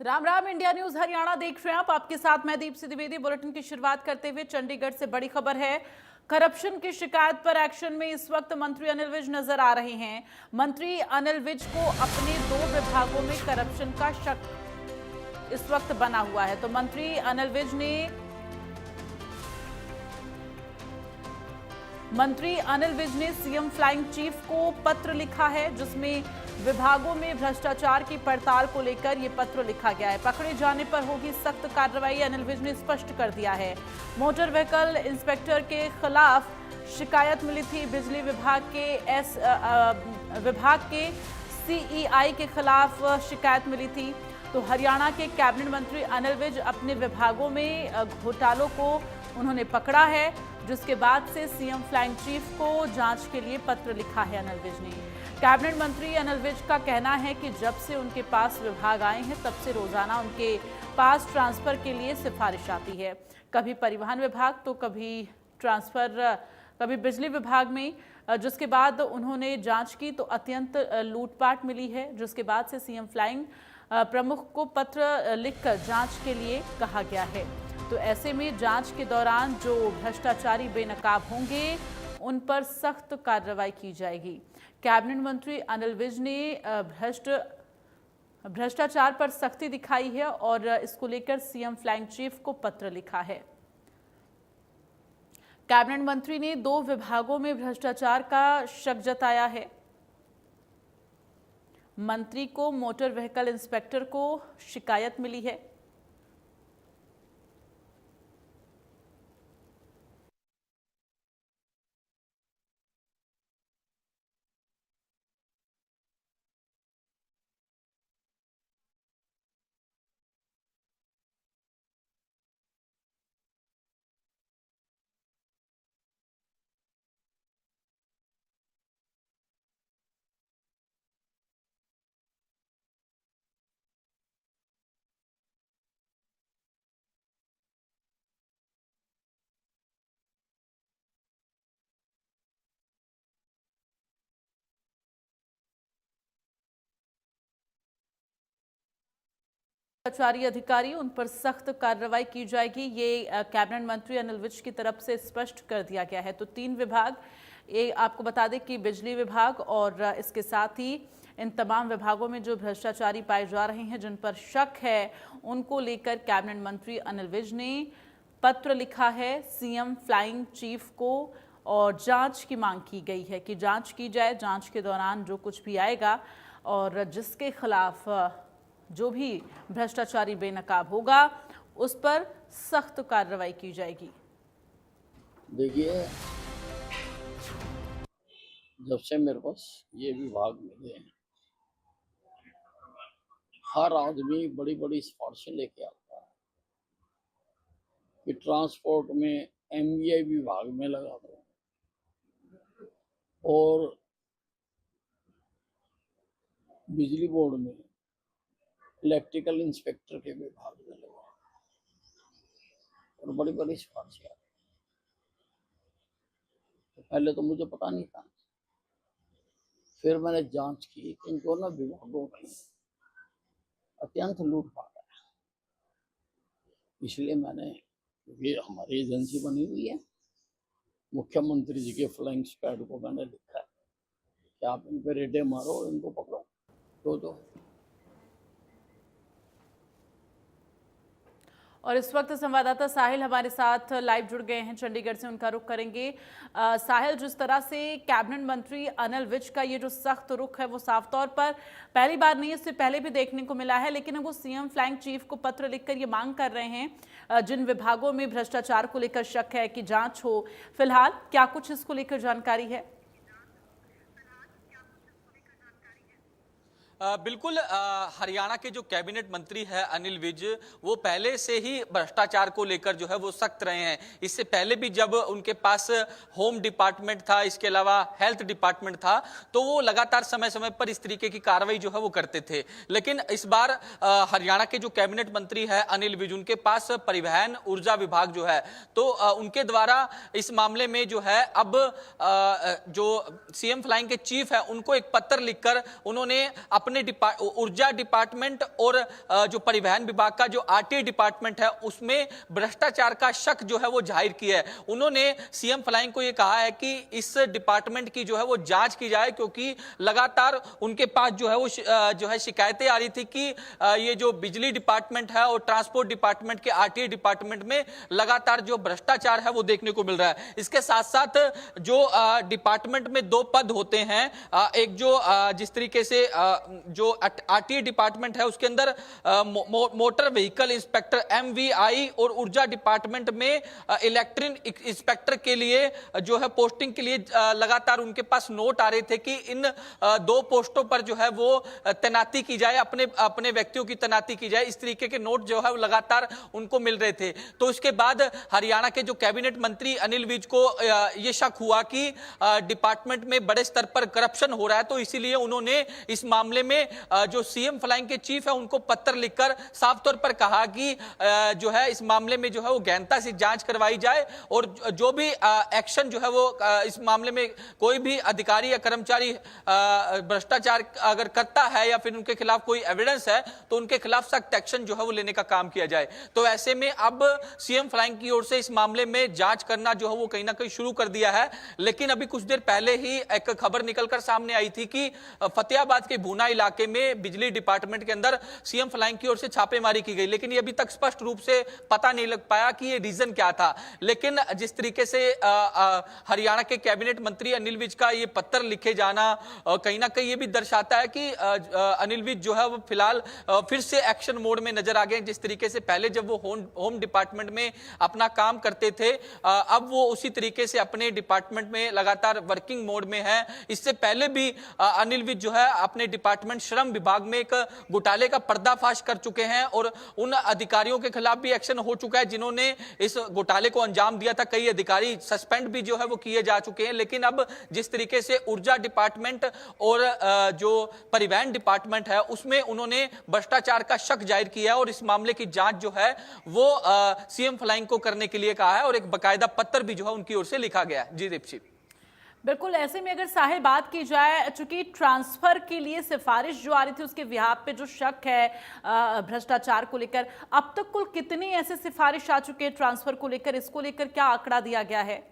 Ram Ram. India news Haryana देख रहे हैं आप। आपके साथ मैं दीप्ति द्विवेदी। बुलेटिन की शुरुआत करते हुए चंडीगढ़ से बड़ी खबर है। करप्शन की शिकायत पर एक्शन में इस वक्त मंत्री अनिल विज नजर आ रहे हैं। मंत्री अनिल विज को अपने 2 विभागों में करप्शन का शक इस वक्त बना हुआ है। तो मंत्री अनिल विज ने सीएम फ्लाइंग चीफ को पत्र लिखा है, जिसमें विभागों में भ्रष्टाचार की पड़ताल को लेकर यह पत्र लिखा गया है। पकड़े जाने पर होगी सख्त कार्रवाई, अनिल विज ने स्पष्ट कर दिया है। मोटर व्हीकल इंस्पेक्टर के खिलाफ शिकायत मिली थी। बिजली विभाग के सीईआई के खिलाफ शिकायत मिली थी। तो हरियाणा के कैबिनेट मंत्री अनिल विज अपने विभागों में घोटालों को उन्होंने पकड़ा है, जिसके बाद से सीएम फ्लाइंग चीफ को जांच के लिए पत्र लिखा है अनिल विज ने। कैबिनेट मंत्री अनिल विज का कहना है कि जब से उनके पास विभाग आए हैं, तब से रोजाना उनके पास ट्रांसफर के लिए सिफारिश आती है। कभी परिवहन विभाग तो कभी ट्रांसफर, कभी बिजली विभाग में, जिसके बाद उन्होंने जांच की तो अत्यंत लूटपाट मिली है, जिसके बाद से सीएम फ्लाइंग प्रमुख को पत्र लिखकर जांच के लिए कहा गया है। तो ऐसे में जांच के दौरान जो भ्रष्टाचारी बेनकाब होंगे, उन पर सख्त कार्रवाई की जाएगी। कैबिनेट मंत्री अनिल विज ने भ्रष्टाचार पर सख्ती दिखाई है और इसको लेकर सीएम फ्लाइंग चीफ को पत्र लिखा है। कैबिनेट मंत्री ने 2 विभागों में भ्रष्टाचार का शक जताया है। मंत्री को मोटर व्हीकल इंस्पेक्टर को शिकायत मिली है। भ्रष्टाचारी अधिकारी, उन पर सख्त कार्रवाई की जाएगी, ये कैबिनेट मंत्री अनिल विज की तरफ से स्पष्ट कर दिया गया है। तो 3 विभाग, ये आपको बता दें कि बिजली विभाग और इसके साथ ही इन तमाम विभागों में जो भ्रष्टाचारी पाए जा रहे हैं, जिन पर शक है, उनको लेकर कैबिनेट मंत्री अनिल विज ने पत्र लिखा है सीएम फ्लाइंग चीफ को और जांच की मांग की गई है कि जांच की जाए। जांच के दौरान जो कुछ भी आएगा और जिसके खिलाफ जो भी भ्रष्टाचारी बेनकाब होगा, उस पर सख्त कार्रवाई की जाएगी। देखिए, जब से मेरे पास ये विभाग मिले हैं, हर आदमी बड़ी बड़ी सिफारिशें लेके आता है कि ट्रांसपोर्ट में एमवीआई विभाग में लगा दो और बिजली बोर्ड में इलेक्ट्रिकल इंस्पेक्टर के विभाग में लगा, और बड़ी बड़ी सिफारिशें। तो पहले तो मुझे पता नहीं था, फिर मैंने जांच की इन दोनों विभागों में अत्यंत लूटपाट है। इसलिए मैंने, ये हमारी एजेंसी बनी हुई है, मुख्यमंत्री जी के फ्लाइंग स्क्वाड को मैंने लिखा है कि आप इन पे रेडे मारो, इनको पकड़ो। तो और इस वक्त संवाददाता साहिल हमारे साथ लाइव जुड़ गए हैं, चंडीगढ़ से उनका रुख करेंगे। साहिल, जिस तरह से कैबिनेट मंत्री अनिल विज का ये जो सख्त रुख है, वो साफ तौर पर पहली बार नहीं, इससे पहले भी देखने को मिला है, लेकिन वो सीएम फ्लाइंग चीफ को पत्र लिखकर ये मांग कर रहे हैं जिन विभागों में भ्रष्टाचार को लेकर शक है कि जांच हो। फिलहाल क्या कुछ इसको लेकर जानकारी है? बिल्कुल, हरियाणा के जो कैबिनेट मंत्री है अनिल विज, वो पहले से ही भ्रष्टाचार को लेकर जो है वो सख्त रहे हैं। इससे पहले भी जब उनके पास होम डिपार्टमेंट था, इसके अलावा हेल्थ डिपार्टमेंट था, तो वो लगातार समय समय पर इस तरीके की कार्रवाई जो है वो करते थे। लेकिन इस बार हरियाणा के जो कैबिनेट मंत्री है अनिल विज, उनके पास परिवहन ऊर्जा विभाग जो है, तो उनके द्वारा इस मामले में जो है अब जो सीएम फ्लाइंग के चीफ है, उनको एक पत्र लिखकर उन्होंने अपने अपने ऊर्जा डिपार्टमेंट और जो परिवहन विभाग का जो आरटीआई डिपार्टमेंट है उसमें भ्रष्टाचार का शक जो है वो जाहिर किया है। उन्होंने सीएम फ्लाइंग को ये कहा है कि इस डिपार्टमेंट की जो है वो जांच की जाए, क्योंकि लगातार उनके पास जो है वो शिकायतें आ रही थी कि ये जो बिजली डिपार्टमेंट है और ट्रांसपोर्ट डिपार्टमेंट के आरटीआई डिपार्टमेंट में लगातार जो भ्रष्टाचार है वो देखने को मिल रहा है। इसके साथ साथ जो डिपार्टमेंट में 2 पद होते हैं, एक जो जिस तरीके से जो आरटीआई डिपार्टमेंट है उसके अंदर मोटर व्हीकल इंस्पेक्टर MVI और ऊर्जा डिपार्टमेंट में इलेक्ट्रिक इंस्पेक्टर के लिए जो है पोस्टिंग के लिए लगातार उनके पास नोट आ रहे थे कि इन 2 पोस्टों पर जो है वो तैनाती की जाए, अपने व्यक्तियों की तैनाती की जाए। इस तरीके के नोट जो है वो लगातार उनको मिल रहे थे। तो इसके बाद हरियाणा के जो कैबिनेट मंत्री अनिल विज को यह शक हुआ कि डिपार्टमेंट में बड़े स्तर पर करप्शन हो रहा है, तो इसीलिए उन्होंने इस मामले में जो सीएम फ्लाइंग के चीफ है उनको पत्र लिखकर साफ तौर पर कहा कि जो है इस मामले में जो है वो गहनता से जांच करवाई जाए और जो भी एक्शन जो है वो इस मामले में कोई भी अधिकारी या कर्मचारी भ्रष्टाचार अगर करता है या फिर उनके खिलाफ कोई एविडेंस है तो उनके खिलाफ सख्त एक्शन जो है वो लेने का काम किया जाए। तो ऐसे में अब सीएम फ्लाइंग की ओर से इस मामले में जांच करना जो है वो कहीं ना कहीं शुरू कर दिया है। लेकिन अभी कुछ देर पहले ही एक खबर निकलकर सामने आई थी कि फतेहाबाद के भूना इलाके में बिजली डिपार्टमेंट के अंदर सीएम फ्लाइंग की ओर से छापेमारी की गई, लेकिन ये अभी तक स्पष्ट रूप से पता नहीं लग पाया कि ये रीजन क्या था। लेकिन जिस तरीके से हरियाणा के कैबिनेट मंत्री अनिल विज का ये पत्र लिखे जाना कहीं ना कहीं ये भी दर्शाता है कि अनिल विज जो है वो फिलहाल फिर से एक्शन मोड में नजर आ गए। जिस तरीके से पहले जब वो होम डिपार्टमेंट में अपना काम करते थे, अब वो उसी तरीके से अपने डिपार्टमेंट में लगातार वर्किंग मोड में है। इससे पहले भी अनिल विज जो है अपने डिपार्टमेंट श्रम विभाग में एक घोटाले का पर्दाफाश कर चुके हैं और उन अधिकारियों के खिलाफ भी एक्शन हो चुका है जिन्होंने इस घोटाले को अंजाम दिया था। कई अधिकारी सस्पेंड भी जो है वो किए जा चुके हैं। लेकिन अब जिस तरीके से ऊर्जा डिपार्टमेंट और जो परिवहन डिपार्टमेंट है उसमें उन्होंने भ्रष्टाचार का शक जाहिर किया और इस मामले की जांच जो है वो सीएम फ्लाइंग को करने के लिए कहा है और एक बकायदा पत्र भी जो है उनकी ओर से लिखा गया है। जी दीपशी, बिल्कुल। ऐसे में अगर साहिल बात की जाए, चूंकि ट्रांसफर के लिए सिफारिश जो आ रही थी उसके बिहाफ पे जो शक है भ्रष्टाचार को लेकर, अब तक कुल कितनी ऐसे सिफारिश आ चुके हैं ट्रांसफर को लेकर? इसको लेकर क्या आंकड़ा दिया गया है?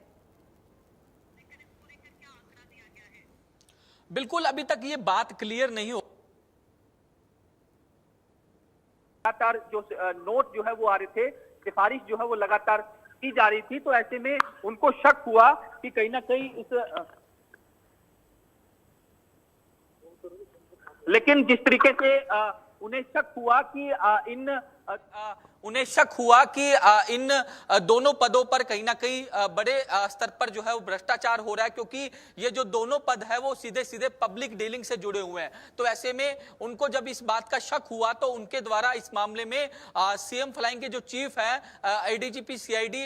बिल्कुल अभी तक ये बात क्लियर नहीं हो। लगातार जो नोट जो है वो आ रहे थे, सिफारिश जो है वो लगातार की जा रही थी, तो ऐसे में उनको शक हुआ कि कहीं ना कहीं लेकिन जिस तरीके से उन्हें शक हुआ कि उन्हें शक हुआ कि इन दोनों पदों पर कहीं ना कहीं बड़े स्तर पर जो है वो भ्रष्टाचार हो रहा है, क्योंकि ये जो दोनों पद है वो सीधे सीधे पब्लिक डीलिंग से जुड़े हुए हैं। तो ऐसे में उनको जब इस बात का शक हुआ तो उनके द्वारा इस मामले में सीएम फ्लाइंग के जो चीफ है ADGP CID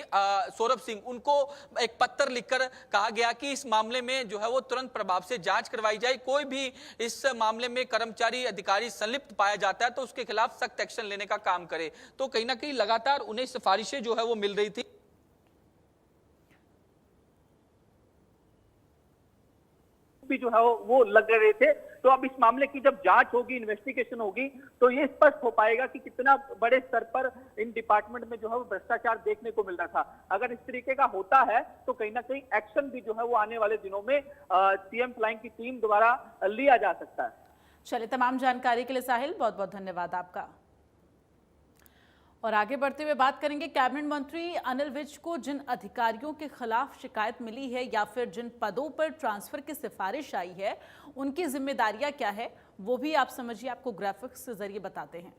सौरभ सिंह, उनको एक पत्र लिखकर कहा गया कि इस मामले में जो है वो तुरंत प्रभाव से जांच करवाई जाए। कोई भी इस मामले में कर्मचारी अधिकारी संलिप्त पाया जाता है तो उसके खिलाफ सख्त एक्शन लेने का काम करे। तो कहीं ना कहीं लगातार उन्हें सिफारिशें जो है वो मिल रही थी। भी जो है वो लग रहे थे। तो अब इस मामले की जब जांच होगी, इन्वेस्टिगेशन होगी, तो ये स्पष्ट हो पाएगा कि कितना बड़े स्तर पर इन डिपार्टमेंट में जो है वो भ्रष्टाचार देखने को मिल रहा था। अगर इस तरीके का होता है तो कहीं ना कहीं एक्शन भी जो है वो आने वाले दिनों में सीएम फ्लाइंग की टीम द्वारा लिया जा सकता है। चलिए, तमाम जानकारी के लिए साहिल बहुत बहुत धन्यवाद आपका। और आगे बढ़ते हुए बात करेंगे, कैबिनेट मंत्री अनिल विज को जिन अधिकारियों के खिलाफ शिकायत मिली है या फिर जिन पदों पर ट्रांसफर की सिफारिश आई है उनकी जिम्मेदारियां क्या है वो भी आप समझिए, आपको ग्राफिक्स के जरिए बताते हैं।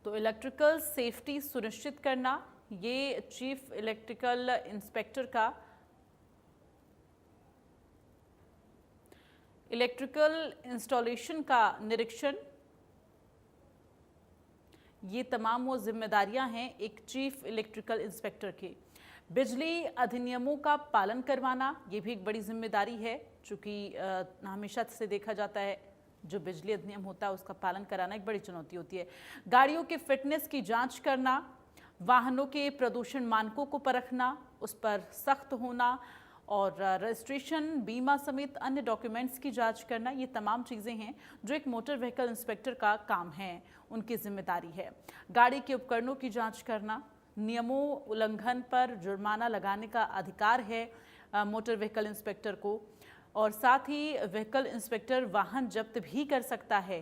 तो इलेक्ट्रिकल सेफ्टी सुनिश्चित करना, ये चीफ इलेक्ट्रिकल इंस्पेक्टर का इलेक्ट्रिकल इंस्टॉलेशन का निरीक्षण, ये तमाम वो जिम्मेदारियां हैं एक चीफ इलेक्ट्रिकल इंस्पेक्टर की। बिजली अधिनियमों का पालन करवाना, ये भी एक बड़ी जिम्मेदारी है, चूँकि हमेशा से देखा जाता है जो बिजली अधिनियम होता है उसका पालन कराना एक बड़ी चुनौती होती है। गाड़ियों के फिटनेस की जांच करना, वाहनों के प्रदूषण मानकों को परखना, उस पर सख्त होना और रजिस्ट्रेशन, बीमा समेत अन्य डॉक्यूमेंट्स की जांच करना, ये तमाम चीज़ें हैं जो एक मोटर व्हीकल इंस्पेक्टर का काम है, उनकी जिम्मेदारी है। गाड़ी के उपकरणों की जांच करना, नियमों उल्लंघन पर जुर्माना लगाने का अधिकार है मोटर व्हीकल इंस्पेक्टर को, और साथ ही व्हीकल इंस्पेक्टर वाहन जब्त भी कर सकता है।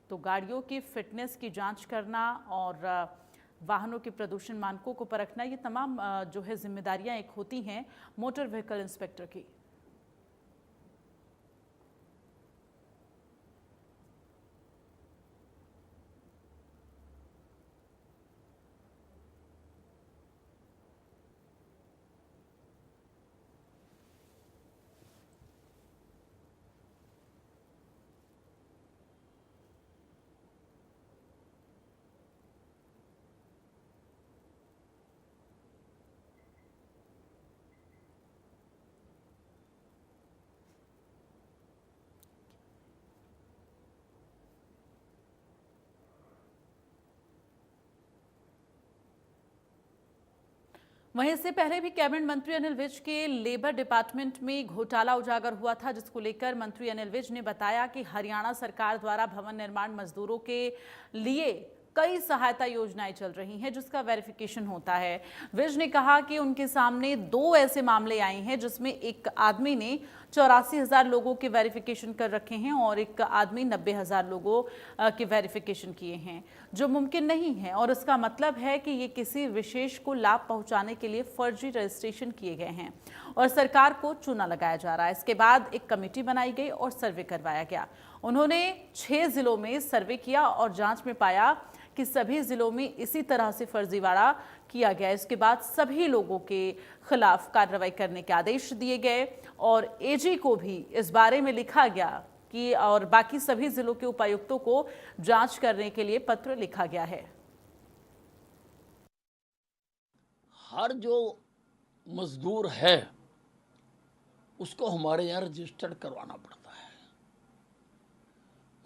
तो गाड़ियों की फिटनेस की जांच करना और वाहनों के प्रदूषण मानकों को परखना, ये तमाम जो है जिम्मेदारियां एक होती हैं मोटर व्हीकल इंस्पेक्टर की। वहीं इससे पहले भी कैबिनेट मंत्री अनिल विज के लेबर डिपार्टमेंट में घोटाला उजागर हुआ था, जिसको लेकर मंत्री अनिल विज ने बताया कि हरियाणा सरकार द्वारा भवन निर्माण मजदूरों के लिए कई सहायता योजनाएं चल रही हैं, जिसका वेरिफिकेशन होता है। विज ने कहा कि उनके सामने 2 ऐसे मामले आए हैं जिसमें एक आदमी ने 84,000 लोगों के वेरिफिकेशन कर रखे हैं और एक आदमी 90,000 लोगों के वेरिफिकेशन किए हैं, जो मुमकिन नहीं है। और इसका मतलब है कि ये किसी विशेष को लाभ पहुंचाने के लिए फर्जी रजिस्ट्रेशन किए गए हैं और सरकार को चूना लगाया जा रहा है। इसके बाद एक कमेटी बनाई गई और सर्वे करवाया गया। उन्होंने 6 जिलों में सर्वे किया और जांच में पाया कि सभी जिलों में इसी तरह से फर्जीवाड़ा किया गया। इसके बाद सभी लोगों के खिलाफ कार्रवाई करने के आदेश दिए गए और एजी को भी इस बारे में लिखा गया कि और बाकी सभी जिलों के उपायुक्तों को जांच करने के लिए पत्र लिखा गया है। हर जो मजदूर है उसको हमारे यहाँ रजिस्टर्ड करवाना पड़ता है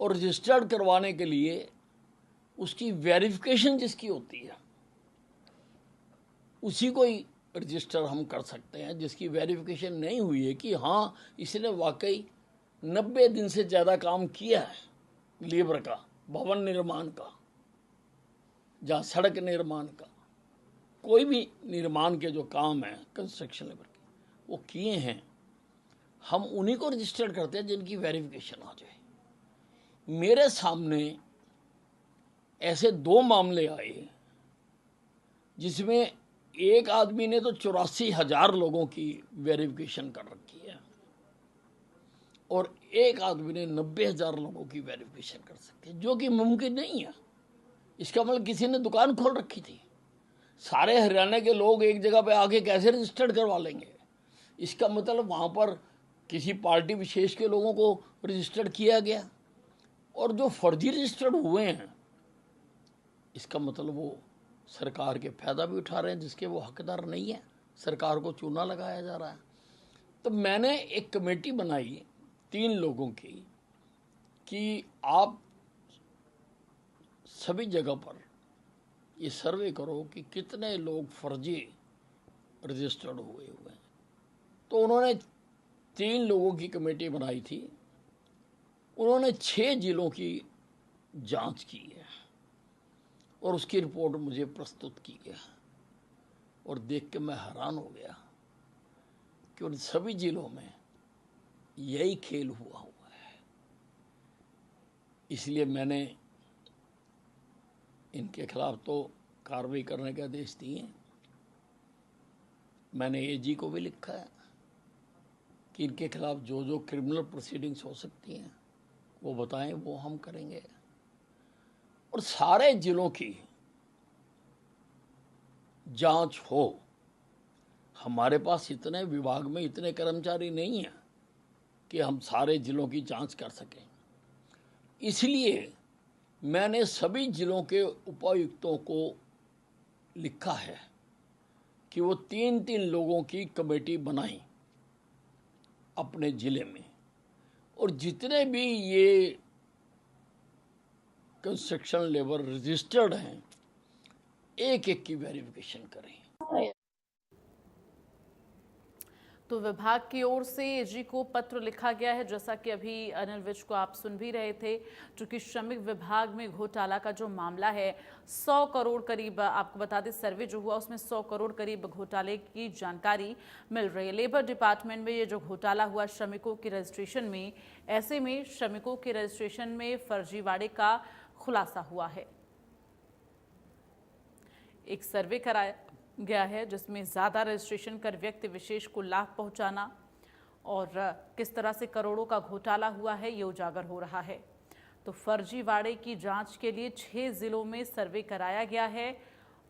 और रजिस्टर्ड करवाने के लिए उसकी वेरिफिकेशन जिसकी होती है उसी को ही रजिस्टर हम कर सकते हैं, जिसकी वेरिफिकेशन नहीं हुई है कि हाँ इसने वाकई 90 दिन से ज़्यादा काम किया है लेबर का, भवन निर्माण का, जहाँ सड़क निर्माण का, कोई भी निर्माण के जो काम है कंस्ट्रक्शन लेबर के वो किए हैं, हम उन्हीं को रजिस्टर्ड करते हैं जिनकी वेरिफिकेशन आ जाए। मेरे सामने ऐसे 2 मामले आए जिसमें एक आदमी ने तो 84,000 लोगों की वेरिफिकेशन कर रखी है और एक आदमी ने 90,000 लोगों की वेरिफिकेशन कर सकती है, जो कि मुमकिन नहीं है। इसका मतलब किसी ने दुकान खोल रखी थी। सारे हरियाणा के लोग एक जगह पे आके कैसे रजिस्टर्ड करवा लेंगे? इसका मतलब वहाँ पर किसी पार्टी विशेष के लोगों को रजिस्टर्ड किया गया और जो फर्जी रजिस्टर्ड हुए हैं इसका मतलब वो सरकार के फायदा भी उठा रहे हैं जिसके वो हकदार नहीं है, सरकार को चूना लगाया जा रहा है। तो मैंने एक कमेटी बनाई 3 लोगों की कि आप सभी जगह पर ये सर्वे करो कि कितने लोग फर्जी रजिस्टर्ड हुए हैं। तो उन्होंने 3 लोगों की कमेटी बनाई थी, उन्होंने 6 जिलों की जांच की है और उसकी रिपोर्ट मुझे प्रस्तुत की है और देख के मैं हैरान हो गया कि उन सभी जिलों में यही खेल हुआ है। इसलिए मैंने इनके खिलाफ तो कार्रवाई करने के आदेश दिए हैं। मैंने एजी को भी लिखा है कि इनके खिलाफ जो जो क्रिमिनल प्रोसीडिंग्स हो सकती हैं वो बताएं, वो हम करेंगे और सारे जिलों की जांच हो। हमारे पास इतने विभाग में इतने कर्मचारी नहीं हैं कि हम सारे जिलों की जांच कर सकें। इसलिए मैंने सभी जिलों के उपायुक्तों को लिखा है कि वो 3-3 लोगों की कमेटी बनाएं अपने ज़िले में और जितने भी ये कंस्ट्रक्शन लेबर रजिस्टर्ड हैं एक-एक की वेरिफिकेशन करें। तो विभाग की ओर से एजी को पत्र लिखा गया है, जैसा कि अभी अनिल विज को आप सुन भी रहे थे। चूंकि श्रमिक विभाग में घोटाला का जो मामला है 100 करोड़ करीब, आपको बता दें सर्वे जो हुआ उसमें 100 करोड़ करीब घोटाले की जानकारी मिल रही है। लेबर डिपार्टमेंट में ये जो घोटाला हुआ श्रमिकों के रजिस्ट्रेशन में, ऐसे में श्रमिकों के रजिस्ट्रेशन में फर्जीवाड़े का खुलासा हुआ है। एक सर्वे कराया गया है जिसमें ज़्यादा रजिस्ट्रेशन कर व्यक्ति विशेष को लाभ पहुंचाना और किस तरह से करोड़ों का घोटाला हुआ है ये उजागर हो रहा है। तो फर्जीवाड़े की जांच के लिए 6 जिलों में सर्वे कराया गया है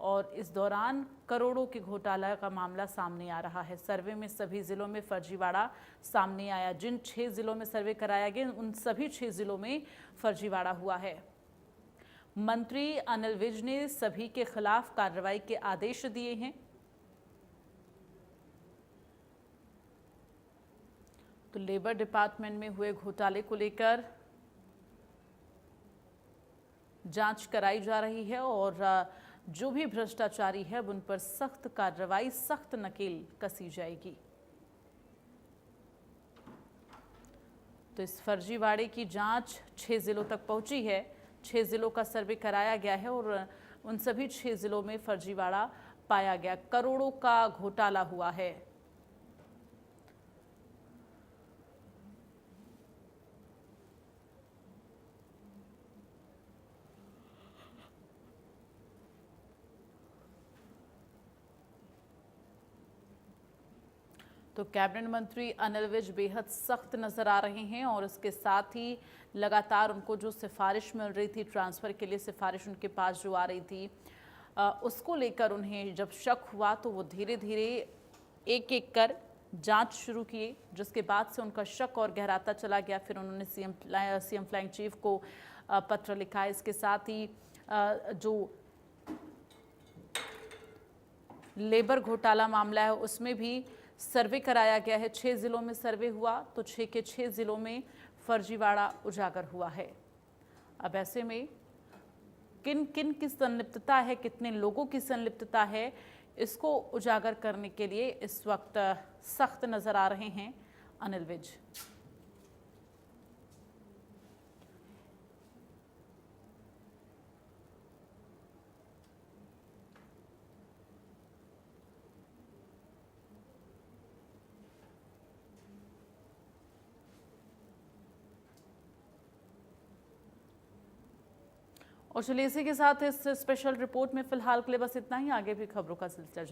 और इस दौरान करोड़ों के घोटाला का मामला सामने आ रहा है। सर्वे में सभी जिलों में फर्जीवाड़ा सामने आया। जिन 6 जिलों में सर्वे कराया गया उन सभी 6 जिलों में फर्जीवाड़ा हुआ है। मंत्री अनिल विज ने सभी के खिलाफ कार्रवाई के आदेश दिए हैं। तो लेबर डिपार्टमेंट में हुए घोटाले को लेकर जांच कराई जा रही है और जो भी भ्रष्टाचारी है उन पर सख्त कार्रवाई, सख्त नकेल कसी जाएगी। तो इस फर्जीवाड़े की जांच 6 जिलों तक पहुंची है। 6 जिलों का सर्वे कराया गया है और उन सभी 6 जिलों में फर्जीवाड़ा पाया गया। करोड़ों का घोटाला हुआ है। तो कैबिनेट मंत्री अनिल विज बेहद सख्त नजर आ रहे हैं और इसके साथ ही लगातार उनको जो सिफारिश मिल रही थी, ट्रांसफ़र के लिए सिफारिश उनके पास जो आ रही थी, उसको लेकर उन्हें जब शक हुआ तो वो धीरे धीरे एक एक कर जांच शुरू किए, जिसके बाद से उनका शक और गहराता चला गया। फिर उन्होंने सीएम फ्लाइंग चीफ को पत्र लिखा। इसके साथ ही जो लेबर घोटाला मामला है उसमें भी सर्वे कराया गया है। 6 जिलों में सर्वे हुआ तो 6 के 6 जिलों में फर्जीवाड़ा उजागर हुआ है। अब ऐसे में किन किन की संलिप्तता है, कितने लोगों की संलिप्तता है, इसको उजागर करने के लिए इस वक्त सख्त नजर आ रहे हैं अनिल विज। और चलिए इसी के साथ इस स्पेशल रिपोर्ट में फिलहाल के लिए बस इतना ही। आगे भी खबरों का सिलसिला